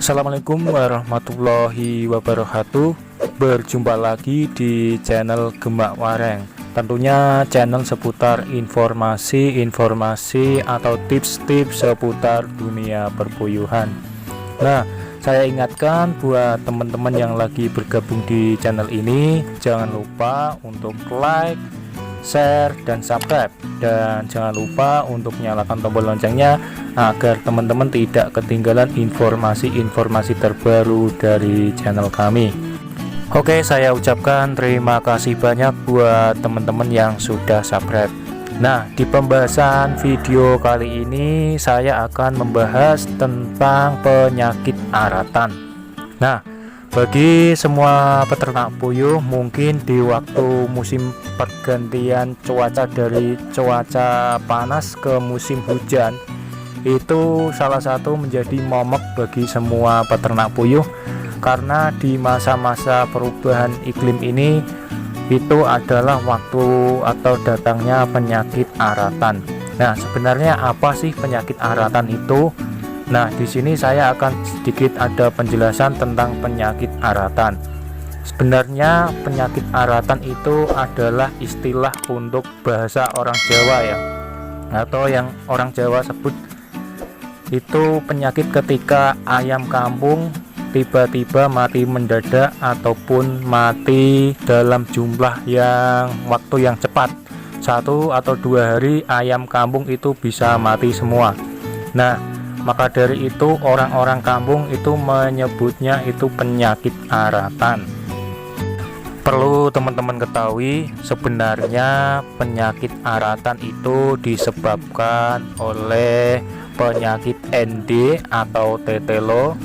Assalamualaikum warahmatullahi wabarakatuh. Berjumpa lagi di channel Gemak Wareng. Tentunya channel seputar informasi atau tips-tips seputar dunia perpuyuhan. Nah, saya ingatkan buat teman-teman yang lagi bergabung di channel ini, jangan lupa untuk like, share, dan subscribe, dan jangan lupa untuk nyalakan tombol loncengnya agar teman-teman tidak ketinggalan informasi-informasi terbaru dari channel kami. Oke, saya ucapkan terima kasih banyak buat teman-teman yang sudah subscribe. Nah, di pembahasan video kali ini saya akan membahas tentang penyakit aratan. Nah, bagi semua peternak puyuh, mungkin di waktu musim pergantian cuaca dari cuaca panas ke musim hujan, itu salah satu menjadi momok bagi semua peternak puyuh, karena di masa-masa perubahan iklim ini itu adalah waktu atau datangnya penyakit aratan. Nah, sebenarnya apa sih penyakit aratan itu? Nah, di sini saya akan sedikit ada penjelasan tentang penyakit aratan. Sebenarnya penyakit aratan itu adalah istilah untuk bahasa orang Jawa ya, atau yang orang Jawa sebut itu penyakit ketika ayam kampung tiba-tiba mati mendadak ataupun mati dalam jumlah yang waktu yang cepat. 1 atau 2 hari ayam kampung itu bisa mati semua. Nah, maka dari itu orang-orang kampung itu menyebutnya itu penyakit aratan. Perlu teman-teman ketahui, sebenarnya penyakit aratan itu disebabkan oleh penyakit ND atau tetelo,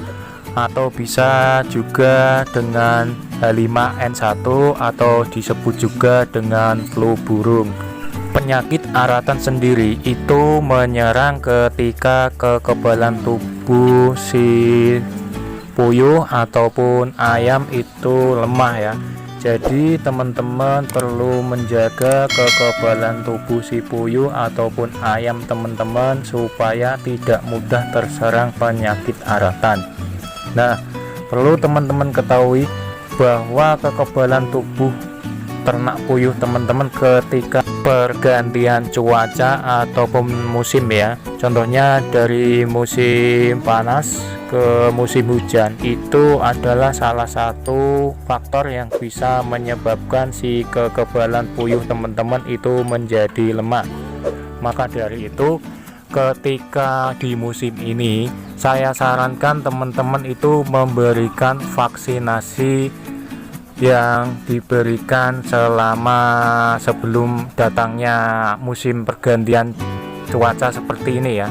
atau bisa juga dengan H5N1 atau disebut juga dengan flu burung. Penyakit aratan sendiri itu menyerang ketika kekebalan tubuh si puyuh ataupun ayam itu lemah ya. Jadi teman-teman perlu menjaga kekebalan tubuh si puyuh ataupun ayam teman-teman supaya tidak mudah terserang penyakit aratan. Nah, perlu teman-teman ketahui bahwa kekebalan tubuh ternak puyuh teman-teman ketika pergantian cuaca ataupun musim ya, contohnya dari musim panas ke musim hujan, itu adalah salah satu faktor yang bisa menyebabkan si kekebalan puyuh teman-teman itu menjadi lemah. Maka dari itu, ketika di musim ini saya sarankan teman-teman itu memberikan vaksinasi yang diberikan selama sebelum datangnya musim pergantian cuaca seperti ini ya.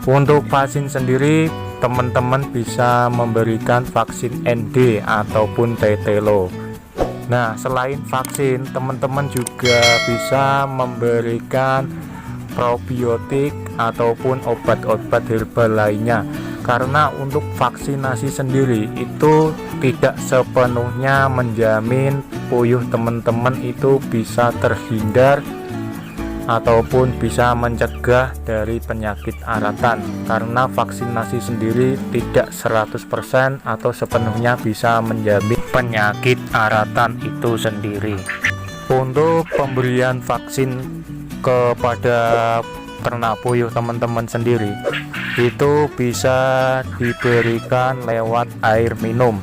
Untuk vaksin sendiri teman-teman bisa memberikan vaksin ND ataupun tetelo. Nah, selain vaksin, teman-teman juga bisa memberikan probiotik ataupun obat-obat herbal lainnya, karena untuk vaksinasi sendiri itu tidak sepenuhnya menjamin puyuh teman-teman itu bisa terhindar ataupun bisa mencegah dari penyakit aratan, karena vaksinasi sendiri tidak 100% atau sepenuhnya bisa menjamin penyakit aratan itu sendiri. Untuk pemberian vaksin kepada ternak puyuh teman-teman sendiri itu bisa diberikan lewat air minum,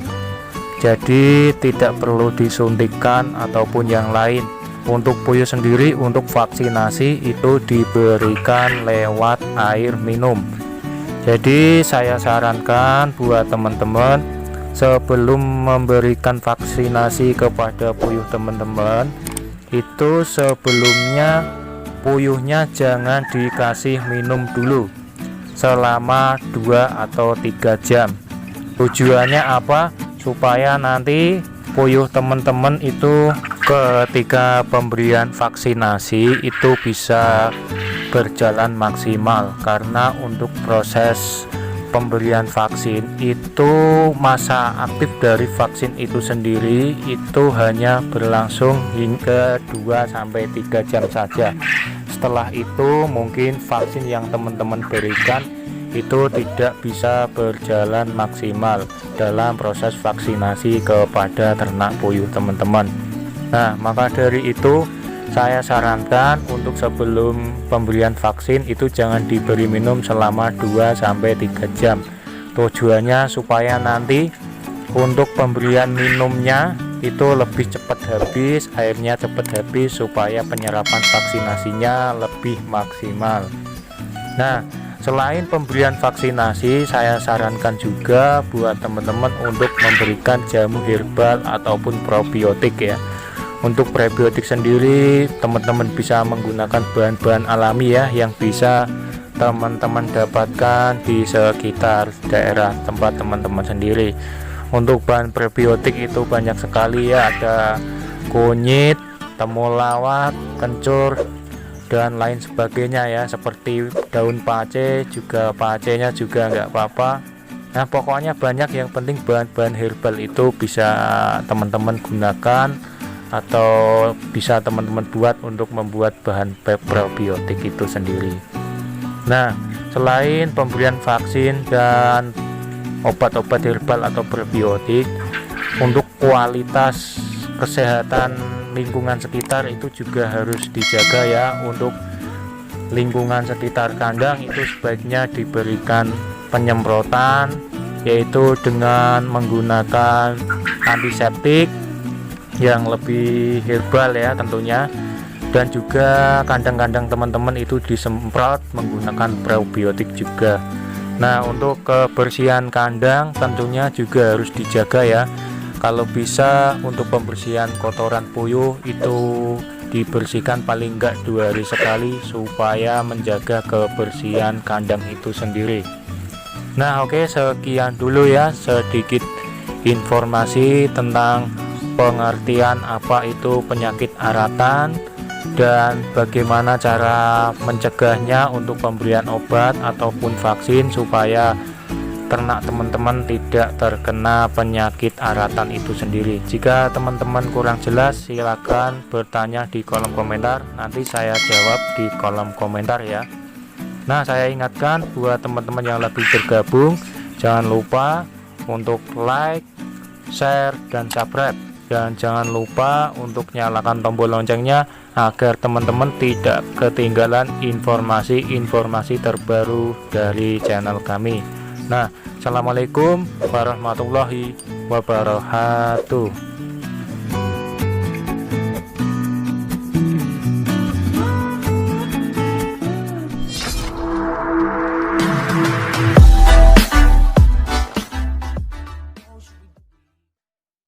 jadi tidak perlu disuntikan ataupun yang lain. Untuk puyuh sendiri untuk vaksinasi itu diberikan lewat air minum. Jadi saya sarankan buat teman-teman, sebelum memberikan vaksinasi kepada puyuh teman-teman itu sebelumnya puyuhnya jangan dikasih minum dulu selama 2 atau 3 jam. Tujuannya apa? Supaya nanti puyuh teman-teman itu ketika pemberian vaksinasi itu bisa berjalan maksimal, karena untuk proses pemberian vaksin itu masa aktif dari vaksin itu sendiri itu hanya berlangsung hingga 2-3 jam saja. Setelah itu mungkin vaksin yang teman-teman berikan itu tidak bisa berjalan maksimal dalam proses vaksinasi kepada ternak puyuh teman-teman. Nah, maka dari itu saya sarankan untuk sebelum pemberian vaksin itu jangan diberi minum selama 2-3 jam. Tujuannya supaya nanti untuk pemberian minumnya itu lebih cepat habis, airnya cepat habis, supaya penyerapan vaksinasinya lebih maksimal. Nah, selain pemberian vaksinasi, saya sarankan juga buat teman-teman untuk memberikan jamu herbal ataupun probiotik ya. Untuk probiotik sendiri, teman-teman bisa menggunakan bahan-bahan alami ya, yang bisa teman-teman dapatkan di sekitar daerah tempat teman-teman sendiri. Untuk bahan probiotik itu banyak sekali ya, ada kunyit, temulawak, kencur, dan lain sebagainya ya, seperti daun pace juga, pacenya juga nggak apa-apa. Nah, pokoknya banyak, yang penting bahan-bahan herbal itu bisa teman-teman gunakan atau bisa teman-teman buat untuk membuat bahan probiotik itu sendiri. Nah, selain pemberian vaksin dan obat-obat herbal atau probiotik, untuk kualitas kesehatan lingkungan sekitar itu juga harus dijaga ya. Untuk lingkungan sekitar kandang itu sebaiknya diberikan penyemprotan, yaitu dengan menggunakan antiseptik yang lebih herbal ya tentunya, dan juga kandang-kandang teman-teman itu disemprot menggunakan probiotik juga. Nah, untuk kebersihan kandang tentunya juga harus dijaga ya. Kalau bisa untuk pembersihan kotoran puyuh itu dibersihkan paling enggak 2 hari sekali, supaya menjaga kebersihan kandang itu sendiri. Nah, oke, sekian dulu ya sedikit informasi tentang pengertian apa itu penyakit aratan dan bagaimana cara mencegahnya untuk pemberian obat ataupun vaksin supaya ternak teman-teman tidak terkena penyakit aratan itu sendiri. Jika teman-teman kurang jelas, silakan bertanya di kolom komentar, nanti saya jawab di kolom komentar ya. Nah, saya ingatkan buat teman-teman yang lagi bergabung, jangan lupa untuk like, share, dan subscribe, dan jangan lupa untuk nyalakan tombol loncengnya agar teman-teman tidak ketinggalan informasi-informasi terbaru dari channel kami. Nah, assalamualaikum warahmatullahi wabarakatuh.